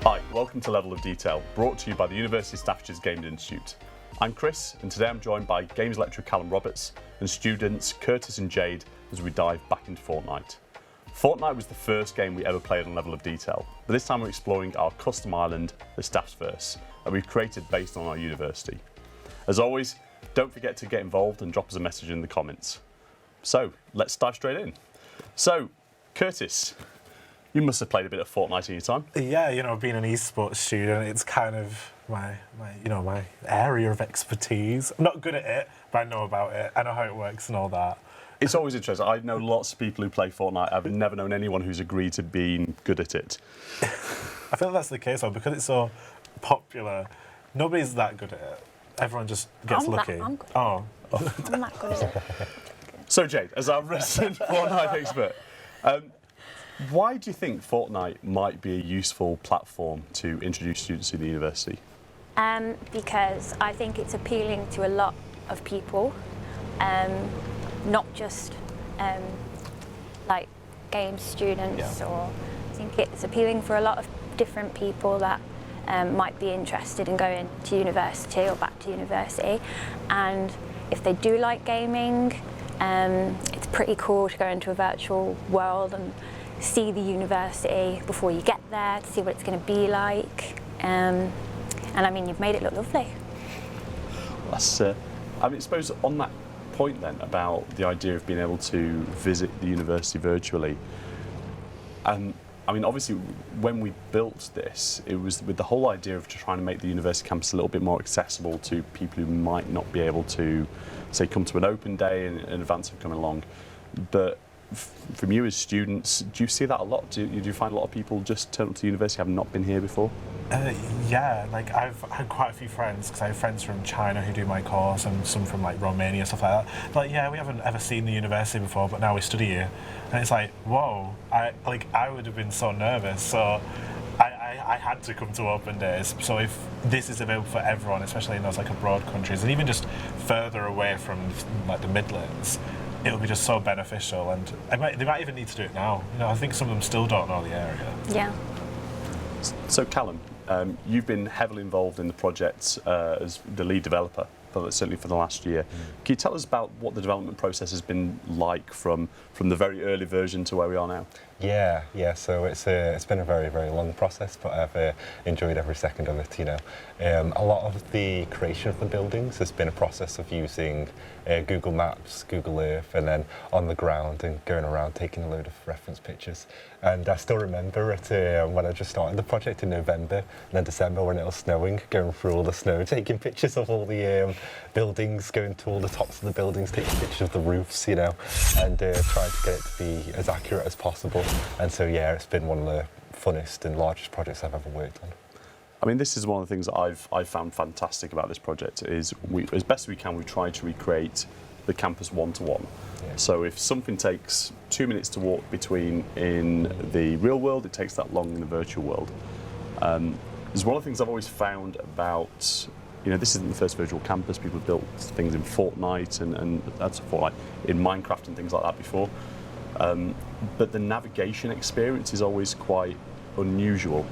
Hi, welcome to Level of Detail, brought to you by the University of Staffordshire's Games Institute. I'm Chris, and today I'm joined by Games lecturer Callum and students Kurtis and Jade as we dive back into Fortnite. Fortnite was the first game we ever played on Level of Detail, but this time we're exploring our custom island, the StaffsVerse, that we've created based on our university. As always, don't forget to get involved and drop us a message in the comments. So, let's dive straight in. So, Kurtis, you must have played a bit of Fortnite in your time. Yeah, being an esports student, it's kind of my area of expertise. I'm not good at it, but I know about it. I know how it works and all that. It's always interesting. I know lots of people who play Fortnite. I've never known anyone who's agreed to being good at it. I feel that's the case, though, because it's so popular. Nobody's that good at it. Everyone just gets lucky. I'm good. Oh. I'm not good at it. So, Jade, as our resident Fortnite expert, why do you think Fortnite might be a useful platform to introduce students to the university? Because I think it's appealing to a lot of people, not just like game students, or I think it's appealing for a lot of different people that might be interested in going to university or back to university. And if they do like gaming, it's pretty cool to go into a virtual world and see the university before you get there, to see what it's going to be like. And I mean, you've made it look lovely. That's, I suppose on that point then about the idea of being able to visit the university virtually, obviously when we built this, it was with the whole idea of trying to make the university campus a little bit more accessible to people who might not be able to, say, come to an open day in advance of coming along. But from you as students, do you see that a lot? Do you find a lot of people just turn up to the university have not been here before? Yeah, like I've had quite a few friends, because I have friends from China who do my course and some from like Romania, stuff like that. Like, yeah, we haven't ever seen the university before, but now we study here. And it's like, whoa, I would have been so nervous. So I had to come to open days. So if this is available for everyone, especially in those like abroad countries, and even just further away from like the Midlands, it'll be just so beneficial. And they might even need to do it now. I think some of them still don't know the area. Yeah. So Callum, you've been heavily involved in the project as the lead developer, certainly for the last year. Can you tell us about what the development process has been like from the very early version to where we are now? Yeah. So it's been a very, very long process, but I've enjoyed every second of it. A lot of the creation of the buildings has been a process of using Google Maps, Google Earth, and then on the ground and going around taking a load of reference pictures. And I still remember it when I just started the project in November, and then December when it was snowing, going through all the snow, taking pictures of all the buildings, going to all the tops of the buildings, taking pictures of the roofs, and trying to get it to be as accurate as possible. And so, yeah, it's been one of the funnest and largest projects I've ever worked on. I mean, this is one of the things that I've found fantastic about this project is as best we can, we've tried to recreate the campus one-to-one. Yeah. So if something takes 2 minutes to walk between in the real world, it takes that long in the virtual world. It's one of the things I've always found about, this isn't the first virtual campus. People have built things in Fortnite and that's Fortnite, in Minecraft and things like that before. But the navigation experience is always quite unusual.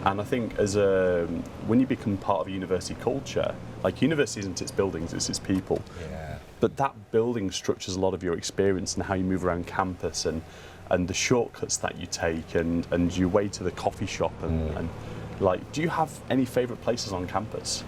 And I think when you become part of a university culture, like university isn't its buildings, it's its people. Yeah. But that building structures a lot of your experience and how you move around campus and the shortcuts that you take and your way to the coffee shop and do you have any favourite places on campus?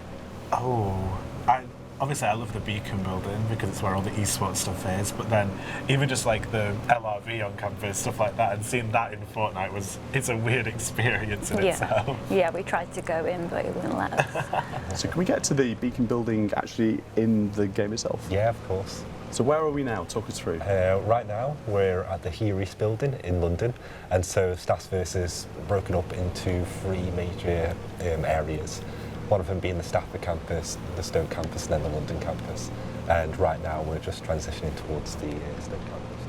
Obviously I love the Beacon building because it's where all the esports stuff is, but then even just like the LRV on campus, stuff like that, and seeing that in Fortnite it's a weird experience in itself. Yeah, we tried to go in, but it wouldn't let us. So can we get to the Beacon building actually in the game itself? Yeah, of course. So where are we now? Talk us through. Right now we're at the Headleand building in London, and so StaffsVerse is broken up into 3 major areas. One of them being the Stafford campus, the Stoke campus, and then the London campus. And right now we're just transitioning towards the Stoke campus.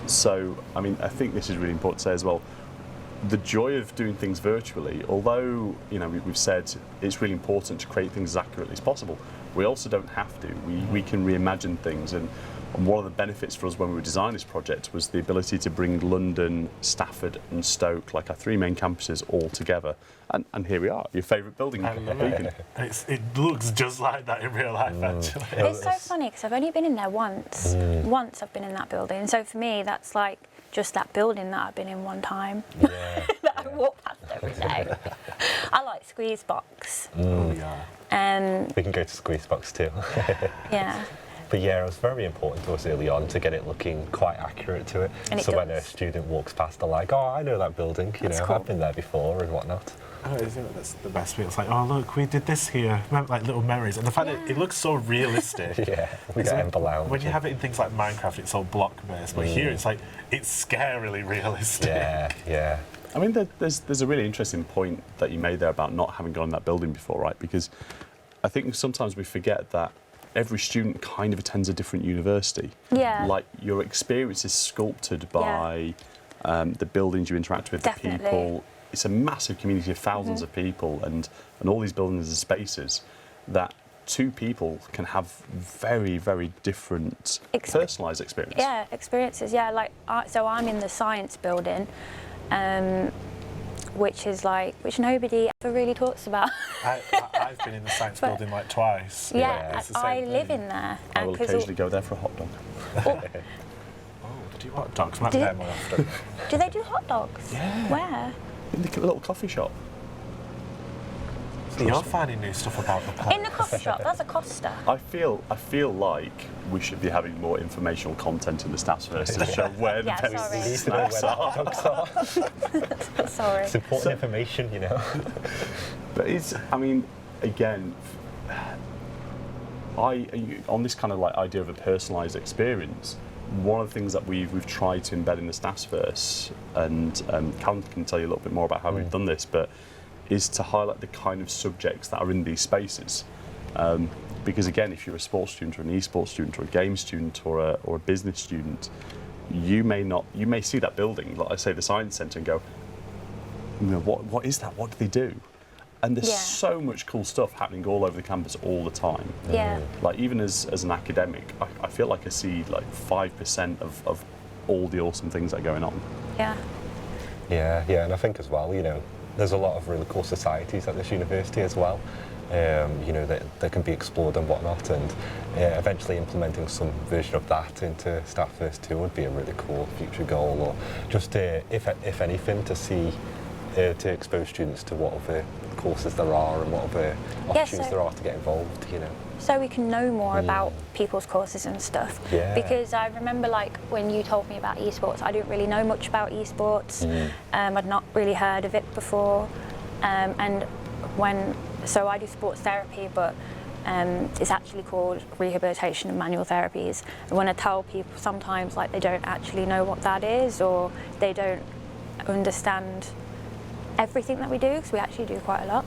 So, I think this is really important to say as well. The joy of doing things virtually, although we've said it's really important to create things as accurately as possible, we also don't have to. We can reimagine things, and And one of the benefits for us when we were designing this project was the ability to bring London, Stafford and Stoke, like our 3 main campuses, all together. And here we are, your favourite building. I love it. It looks just like that in real life, actually. It's so funny because I've only been in there once. Once I've been in that building. So for me, that's like just that building that I've been in one time. Yeah. That I walk past every day. I like Squeeze Box. Oh, yeah. We can go to Squeeze Box too. Yeah. But yeah, it was very important to us early on to get it looking quite accurate to it. And it so when a does. student walks past, they're like, oh, I know that building, you That's know, cool. I've been there before and whatnot. Oh, isn't it? That's the best bit. It's like, oh, look, we did this here. Like little memories. And the fact that it looks so realistic. Yeah, we It's get like, Ember Lounge. when you have it in things like Minecraft, it's all block-based. But here, it's like, it's scarily realistic. Yeah, yeah. I mean, there's a really interesting point that you made there about not having gone in that building before, right? Because I think sometimes we forget that every student kind of attends a different university. Yeah. Like, your experience is sculpted by the buildings you interact with, Definitely. the people. It's a massive community of thousands of people, and all these buildings and spaces that 2 people can have very, very different personalised experience. Yeah, experiences. Yeah, like so I'm in the science building, which nobody ever really talks about. I've been in the science building like twice. Yeah, it's the I same live thing. in there. I will 'cause occasionally go there for a hot dog. Oh, do you want dogs? Might be Do- there more often. do they do hot dogs? Yeah. Where? In the little coffee shop. So you're finding new stuff about the pub. In the coffee shop. That's a Costa. I feel like we should be having more informational content in the StaffsVerse to show where Yeah, the best sorry. We need to know where snacks the are. hot dogs are. Sorry. It's important information, you know. But I mean, again, on this kind of like idea of a personalised experience, one of the things that we've tried to embed in the StaffsVerse, and Callum can tell you a little bit more about how we've done this, but is to highlight the kind of subjects that are in these spaces. Because again, if you're a sports student or an esports student or a game student or a business student, you may see that building, like I say, the science centre, and go, you know, what is that? What do they do? And there's so much cool stuff happening all over the campus all the time. Yeah. Like, even as an academic, I feel like I see like 5% of all the awesome things that are going on. Yeah. Yeah, and I think as well, you know, there's a lot of really cool societies at this university as well, you know, that can be explored and whatnot, and eventually implementing some version of that into StaffsVerse too would be a really cool future goal, or just if anything, to see, to expose students to what other courses there are and what other opportunities there are to get involved, you know. So we can know more about people's courses and stuff. Yeah. Because I remember, like, when you told me about esports, I didn't really know much about esports. I'd not really heard of it before. So I do sports therapy, but it's actually called Rehabilitation and Manual Therapies. And when I tell people, sometimes like they don't actually know what that is, or they don't understand everything that we do, because we actually do quite a lot.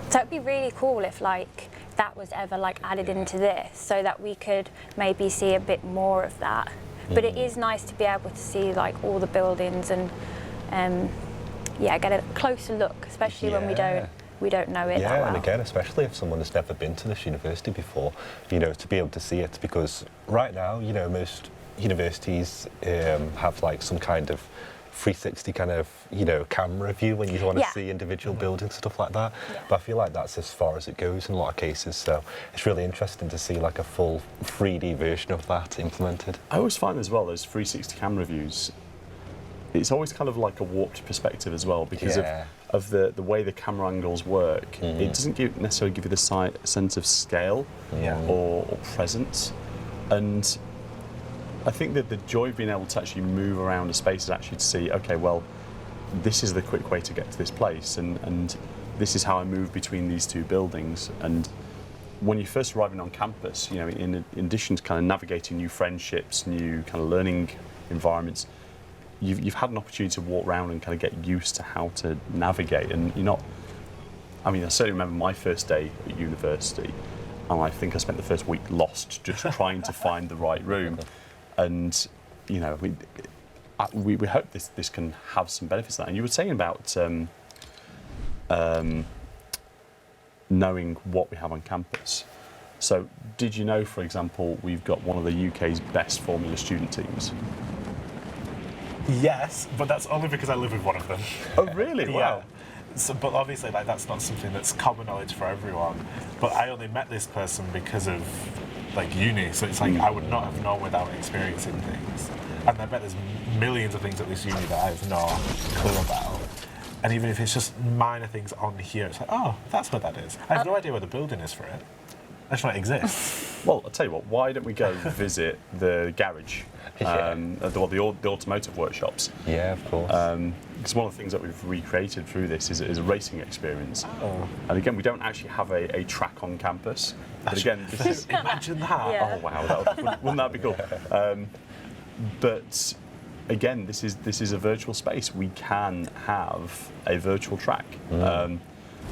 So it'd be really cool if like that was ever like added into this, so that we could maybe see a bit more of that. But it is nice to be able to see like all the buildings and get a closer look, especially when we don't know it that well. And again, especially if someone has never been to this university before, you know, to be able to see it, because right now, you know, most universities have like some kind of 360 kind of, you know, camera view when you want to see individual buildings, stuff like that. But I feel like that's as far as it goes in a lot of cases. So it's really interesting to see like a full 3D version of that implemented. I always find as well, those 360 camera views, it's always kind of like a warped perspective as well, because of the way the camera angles work. It doesn't necessarily give you the sense of scale or presence. And I think that the joy of being able to actually move around a space is actually to see, okay, well, this is the quick way to get to this place, and this is how I move between these two buildings. And when you're first arriving on campus, you know, in addition to kind of navigating new friendships, new kind of learning environments, you've had an opportunity to walk around and kind of get used to how to navigate. And you're not, I mean, I certainly remember my first day at university, and I think I spent the first week lost just trying to find the right room. And, you know, we hope this can have some benefits of that. And you were saying about knowing what we have on campus. So did you know, for example, we've got one of the UK's best Formula student teams? Yes, but that's only because I live with one of them. Oh, really? Wow. Yeah. So, but obviously, like, that's not something that's common knowledge for everyone. But I only met this person because of like uni, so it's like I would not have known without experiencing things. And I bet there's millions of things at this uni that I have no clue about. And even if it's just minor things on here, it's like, oh, that's what that is. I have no idea where the building is for it. I just know it exists. Well, I'll tell you what, why don't we go visit the garage, the automotive workshops? Yeah, of course. Because one of the things that we've recreated through this is a racing experience. Oh. And again, we don't actually have a track on campus. But again, this is, Imagine that. Yeah. oh wow, wouldn't that be cool? But again, this is a virtual space. We can have a virtual track.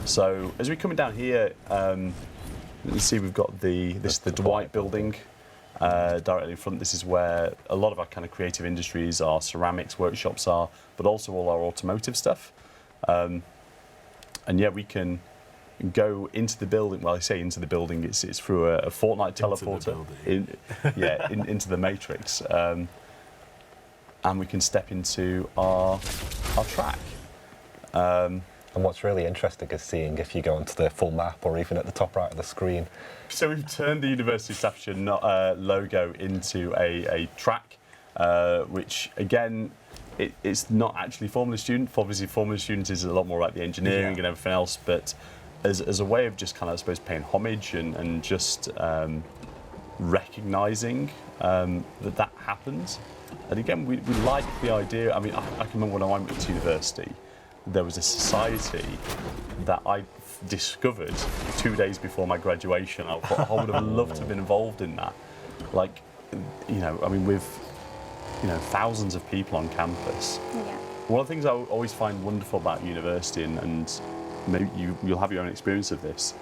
So as we're coming down here, you see we've got the Dwight building directly in front. This is where a lot of our kind of creative industries, our ceramics workshops are, but also all our automotive stuff. And yeah, we can go into the building. Well, I say into the building. It's through a Fortnite teleporter into the Matrix, and we can step into our track. And what's really interesting is seeing if you go onto the full map or even at the top right of the screen. So we've turned the University of Staffordshire logo into a track, which again, it's not actually Formula Student. Obviously, Formula Student is a lot more like the engineering and everything else, but as a way of just kind of, I suppose, paying homage and just recognising that happens. And again, we like the idea. I mean, I can remember when I went to university, there was a society that I discovered 2 days before my graduation. I would have loved to have been involved in that. Like, you know, I mean, with, you know, thousands of people on campus. Yeah. One of the things I always find wonderful about university, and maybe you'll have your own experience of this,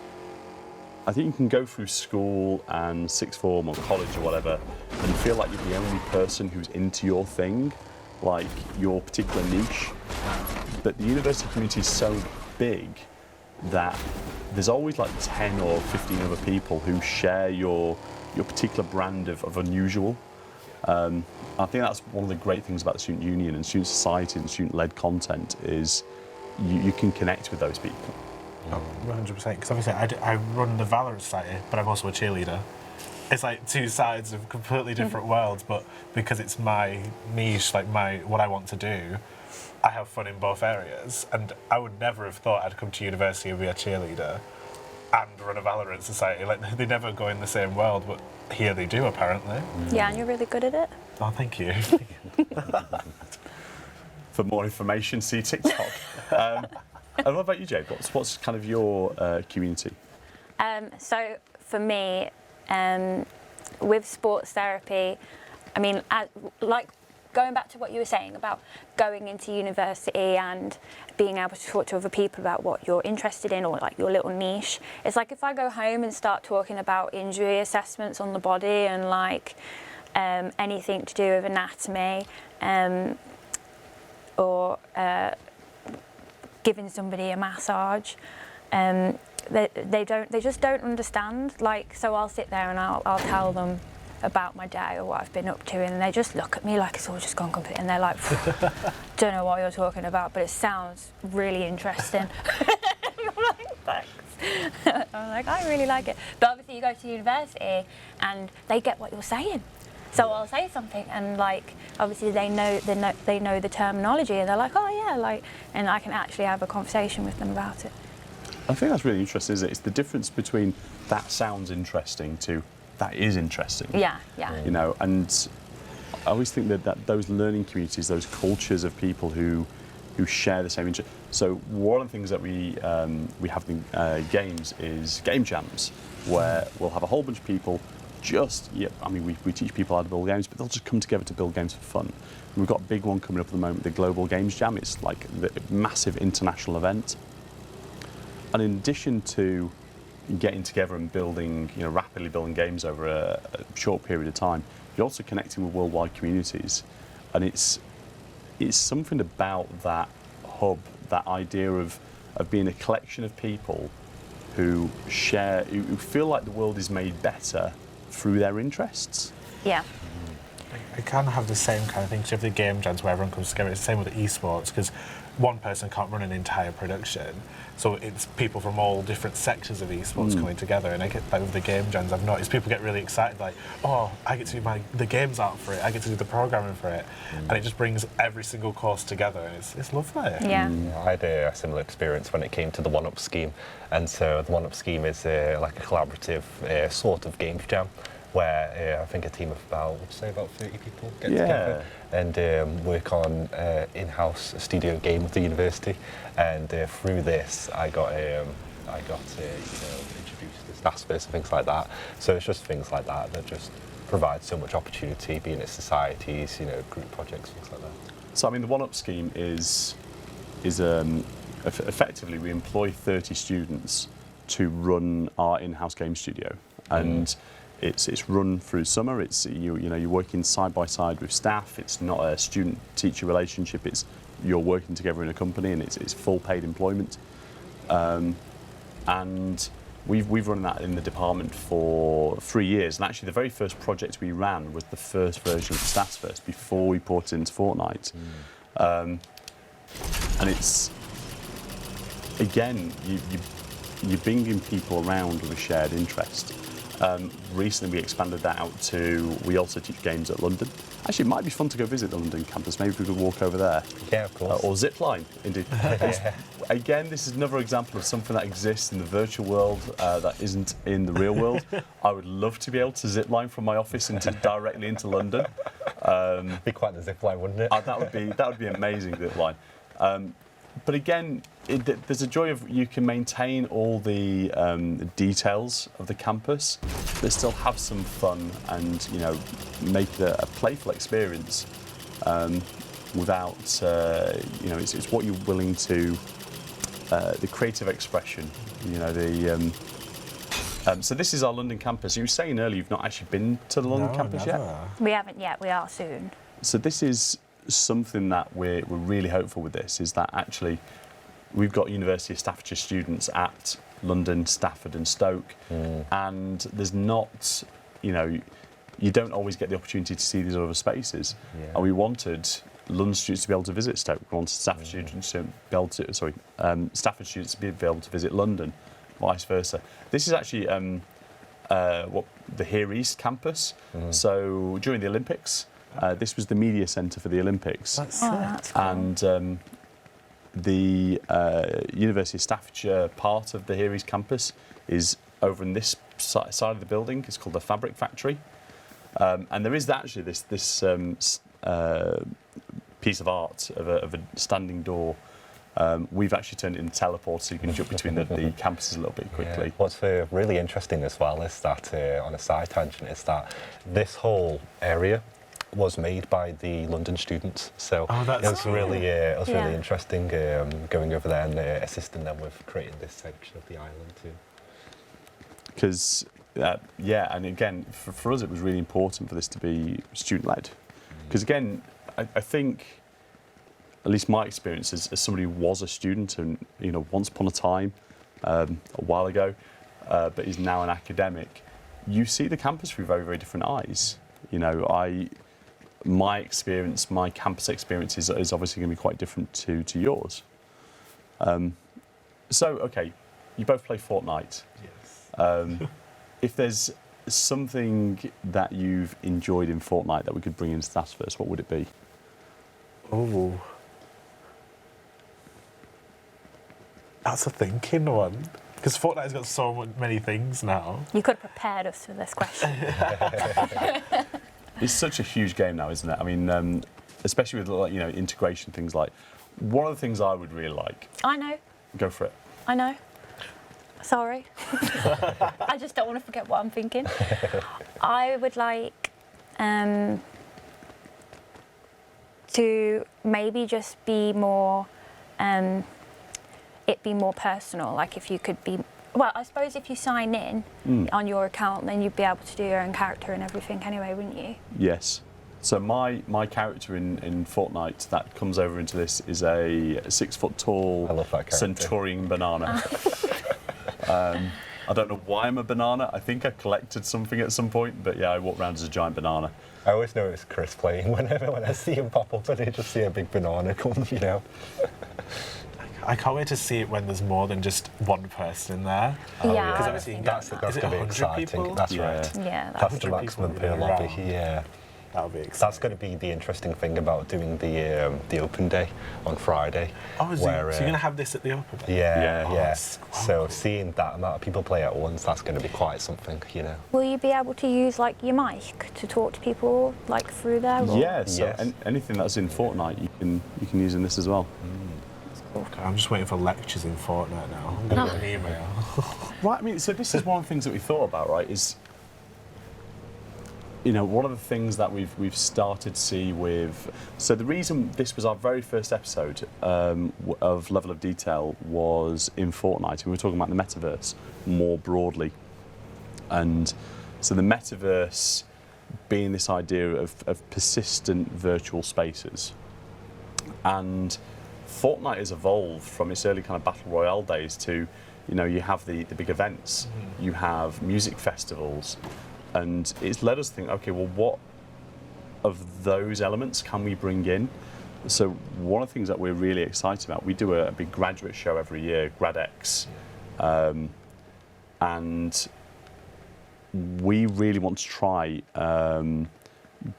I think you can go through school and sixth form or college or whatever and feel like you're the only person who's into your thing, like your particular niche. But the university community is so big that there's always like 10 or 15 other people who share your particular brand of unusual. I think that's one of the great things about the student union and student society and student-led content is you can connect with those people. Oh, 100%. Because obviously I run the Valorant Society, but I'm also a cheerleader. It's like two sides of completely different worlds, but because it's my niche, like what I want to do, I have fun in both areas. And I would never have thought I'd come to university and be a cheerleader and run a Valorant Society. Like, they never go in the same world, but here they do, apparently. Yeah, and you're really good at it. Oh, thank you. For more information, see TikTok. And what about you, Jade? What's kind of your community? So for me, with sports therapy, I mean, like going back to what you were saying about going into university and being able to talk to other people about what you're interested in or like your little niche. It's like if I go home and start talking about injury assessments on the body and like anything to do with anatomy or giving somebody a massage, they just don't understand. Like, so I'll sit there and I'll tell them about my day or what I've been up to, and they just look at me like it's all just gone complete, and they're like, don't know what you're talking about, but it sounds really interesting. I'm like, thanks. I'm like, I really like it. But obviously you go to university and they get what you're saying. So I'll say something and like, obviously they know the terminology and they're like, oh yeah, like, and I can actually have a conversation with them about it. I think that's really interesting, isn't it? It's the difference between that sounds interesting to that is interesting. Yeah, yeah. You know, and I always think that those learning communities, those cultures of people who share the same interest. So one of the things that we have in games is game jams, where we'll have a whole bunch of people I mean, we teach people how to build games, but they'll just come together to build games for fun. And we've got a big one coming up at the moment, the Global Games Jam. It's like the massive international event. And in addition to getting together and building, you know, rapidly building games over a short period of time, you're also connecting with worldwide communities. And it's something about that hub, that idea of being a collection of people who feel like the world is made better through their interests. Yeah. It can have the same kind of thing. So if the game jams where everyone comes together, it's the same with the esports, because one person can't run an entire production. So it's people from all different sectors of esports coming together. And I get like with the game jams, I've noticed people get really excited, like, oh, I get to do the games art for it, I get to do the programming for it. And it just brings every single course together, and it's lovely. Yeah. I had a similar experience when it came to the One-Up scheme. And so the One-Up scheme is like a collaborative sort of games jam, where I think a team of about 30 people get together and work on in-house studio game with the university. And through this, I got introduced to StaffsVerse and things like that. So it's just things like that that just provide so much opportunity, be it societies, group projects, things like that. So I mean, the One-Up scheme is effectively we employ 30 students to run our in-house game studio, and it's run through summer. It's you're working side by side with staff. It's not a student-teacher relationship. It's you're working together in a company, and it's full paid employment. And we've run that in the department for 3 years. And actually, the very first project we ran was the first version of StaffsVerse before we put it into Fortnite. And it's again you're bringing people around with a shared interest. Recently we expanded that out to, we also teach games at London. Actually, it might be fun to go visit the London campus. Maybe we could walk over there. Yeah, of course. Or zip line, indeed. Again, this is another example of something that exists in the virtual world that isn't in the real world. I would love to be able to zip line from my office directly into London. Be quite the zip line, wouldn't it? That would be amazing, zip line. But again, there's a joy of you can maintain all the details of the campus, but still have some fun and make it a playful experience without it's what you're willing to the creative expression. So this is our London campus. You were saying earlier you've not actually been to the London campus never. yet. We haven't yet. We are soon. So this is something that we're really hopeful with. This is that actually we've got University of Staffordshire students at London, Stafford and Stoke, and there's not, you don't always get the opportunity to see these other spaces. And we wanted London students to be able to visit Stoke. We wanted Stafford students to be able to, Stafford students to be able to visit London, vice versa. This is actually what the Here East campus. So during the Olympics, this was the media centre for the Olympics. That's cool. And the University of Staffordshire part of the Here East campus is over in this side of the building. It's called the Fabric Factory. And there is actually this piece of art of a standing door. We've actually turned it into a teleport so you can jump between the campuses a little bit quickly. Yeah. What's really interesting as well is that, on a side tangent, is that this whole area was made by the London students. So it was really interesting going over there and assisting them with creating this section of the island too. Because, and again, for us it was really important for this to be student-led. Because again, I think, at least my experience as somebody who was a student and, once upon a time, a while ago, but is now an academic, you see the campus through very, very different eyes. My experience, my campus experience is obviously going to be quite different to yours. Okay, you both play Fortnite. Yes. If there's something that you've enjoyed in Fortnite that we could bring into StaffsVerse, what would it be? Oh, that's a thinking one. Because Fortnite's got so many things now. You could have prepared us for this question. It's such a huge game now, isn't it? I mean, especially with integration things like. One of the things I would really like. I know. Go for it. I know. Sorry. I just don't want to forget what I'm thinking. I would like to maybe just be more, it be more personal. Like if you could be. Well, I suppose if you sign in on your account, then you'd be able to do your own character and everything anyway, wouldn't you? Yes. So my character in Fortnite that comes over into this is a 6 foot tall I love that character. Centurion banana. I don't know why I'm a banana. I think I collected something at some point, but yeah, I walk around as a giant banana. I always know it's Chris playing when I see him pop up and I just see a big banana come, you know. I can't wait to see it when there's more than just one person in there. Yeah, Because I obviously you That's get, going is it to be 100 exciting. people? That's Yeah. right. Yeah, That's the 100 maximum people per in a lobby. row. Yeah. That'll be exciting. That's going to be the interesting thing about doing the open day on Friday. Oh, so you're going to have this at the open day? Yeah, Oh, yeah. that's So cool. seeing that amount of people play at once, that's going to be quite something, you know. Will you be able to use like your mic to talk to people like through there? Or? Yeah, so Yes. anything that's in Fortnite, you can use in this as well. Okay, I'm just waiting for lectures in Fortnite now. I'm going to get an email. Right, I mean, so this is one of the things that we thought about, right, is, you know, one of the things that we've started to see with, so the reason this was our very first episode of Level of Detail was in Fortnite, and we were talking about the metaverse more broadly. And so the metaverse being this idea of persistent virtual spaces. And Fortnite has evolved from its early kind of battle royale days to, you know, you have the big events, you have music festivals, and it's led us to think, okay, well, what of those elements can we bring in? So one of the things that we're really excited about, we do a big graduate show every year, GradX, and we really want to try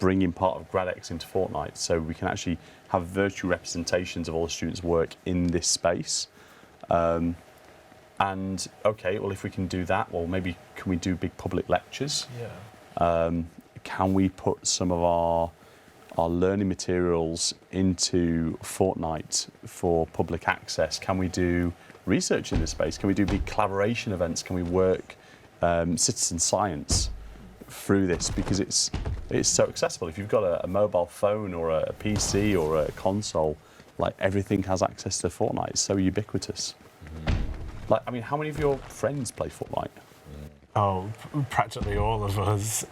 bringing part of GradX into Fortnite, so we can actually have virtual representations of all the students' work in this space. And okay, well, if we can do that, well, maybe can we do big public lectures? Yeah. Can we put some of our learning materials into Fortnite for public access? Can we do research in this space? Can we do big collaboration events? Can we work citizen science through this? Because it's so accessible. If you've got a mobile phone or a PC or a console, like everything has access to Fortnite. It's so ubiquitous. Like, I mean, how many of your friends play Fortnite? Oh, practically all of us.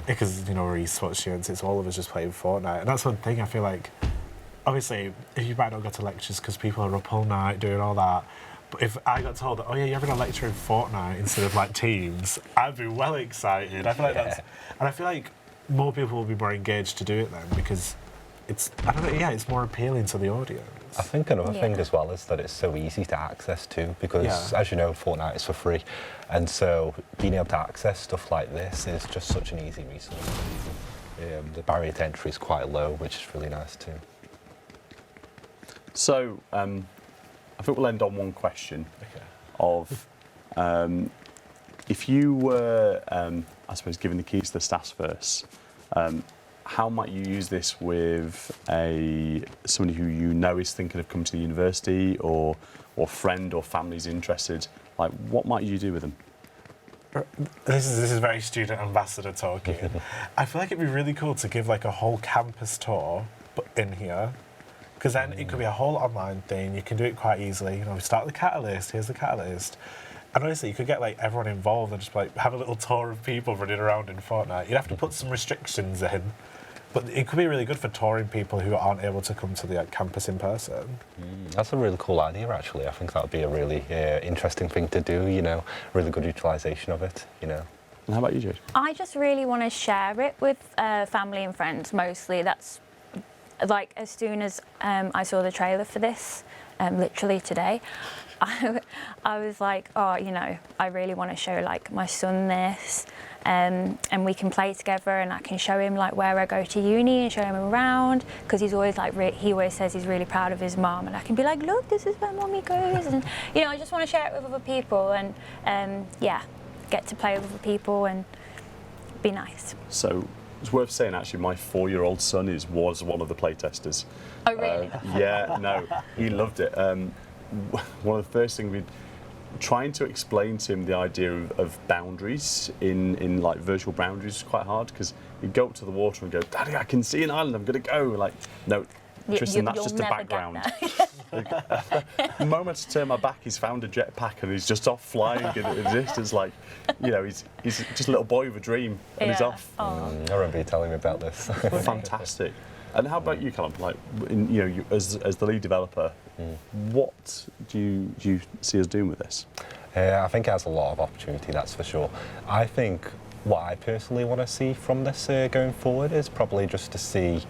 Because, you know, we're esports students, it's all of us just playing Fortnite. And that's one thing I feel like, obviously, if you might not go to lectures because people are up all night doing all that, but if I got told that, oh yeah, you're having a lecture in Fortnite instead of like Teams, I'd be well excited. I feel like that's, and I feel like more people will be more engaged to do it then because it's, I don't know, yeah, it's more appealing to the audience. I think another thing Yeah. as well is that it's so easy to access too, because Yeah. as you know, Fortnite is for free, and so being able to access stuff like this is just such an easy resource. The barrier to entry is quite low, which is really nice too. So, I think we'll end on one question of, if you were, I suppose, given the keys to the StaffsVerse, how might you use this with somebody who you know is thinking of coming to the university, or friend or family's interested? Like, what might you do with them? This is very student ambassador talking. I feel like it'd be really cool to give like a whole campus tour, but in here. Because then it could be a whole online thing. You can do it quite easily. You know, we start the catalyst. Here's the catalyst, and honestly, you could get like everyone involved and just like have a little tour of people running around in Fortnite. You'd have to put some restrictions in, but it could be really good for touring people who aren't able to come to the campus in person. That's a really cool idea, actually. I think that would be a really interesting thing to do. You know, really good utilisation of it. You know. And how about you, Jade? I just really want to share it with family and friends mostly. That's like as soon as I saw the trailer for this, literally today, I was like, oh, you know, I really want to show like my son this, and we can play together, and I can show him like where I go to uni and show him around, because he's always like he always says he's really proud of his mum, and I can be like, look, this is where mommy goes, and you know, I just want to share it with other people, and yeah, get to play with other people and be nice. So it's worth saying, actually, my 4-year-old son was one of the playtesters. Oh really? Yeah, no, he loved it. One of the first things trying to explain to him the idea of boundaries in like virtual boundaries is quite hard, because he'd go up to the water and go, Daddy, I can see an island, I'm gonna go. Like, no, Tristan, that's You'll just a never get background. there. The moment I turn my back, he's found a jetpack and he's just off flying in the distance. Like, you know, he's just a little boy with a dream, and he's Yeah. off. Oh. I remember you telling me about this. Fantastic. And how about you, Callum? Like, you know, as the lead developer, what do you see us doing with this? I think it has a lot of opportunity, that's for sure. I think what I personally want to see from this going forward is probably just to see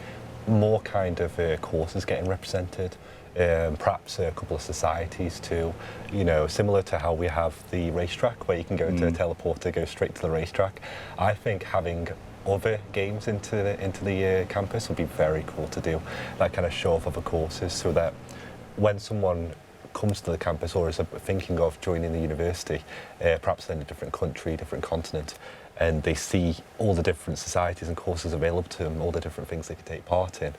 more kind of courses getting represented, perhaps a couple of societies too, you know, similar to how we have the racetrack where you can go into a teleporter, go straight to the racetrack. I think having other games into the campus would be very cool to do, that kind of show off other courses, so that when someone comes to the campus or is thinking of joining the university, perhaps in a different country, different continent, and they see all the different societies and courses available to them, all the different things they can take part in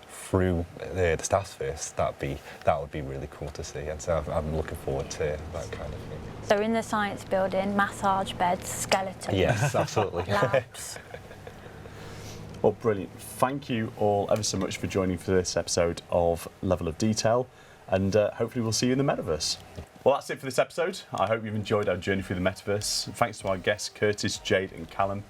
through the StaffsVerse, that would be really cool to see. And so I'm looking forward to that kind of thing. So in the science building, massage beds, skeletons. Yes, absolutely. Labs. Well, brilliant. Thank you all ever so much for joining for this episode of Level of Detail, and hopefully we'll see you in the metaverse. Well, that's it for this episode. I hope you've enjoyed our journey through the metaverse. Thanks to our guests, Kurtis, Jade and Callum.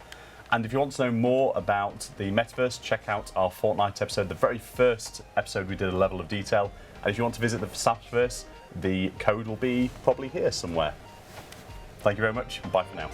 And if you want to know more about the metaverse, check out our Fortnite episode, the very first episode we did a Level of Detail. And if you want to visit the StaffsVerse, the code will be probably here somewhere. Thank you very much. Bye for now.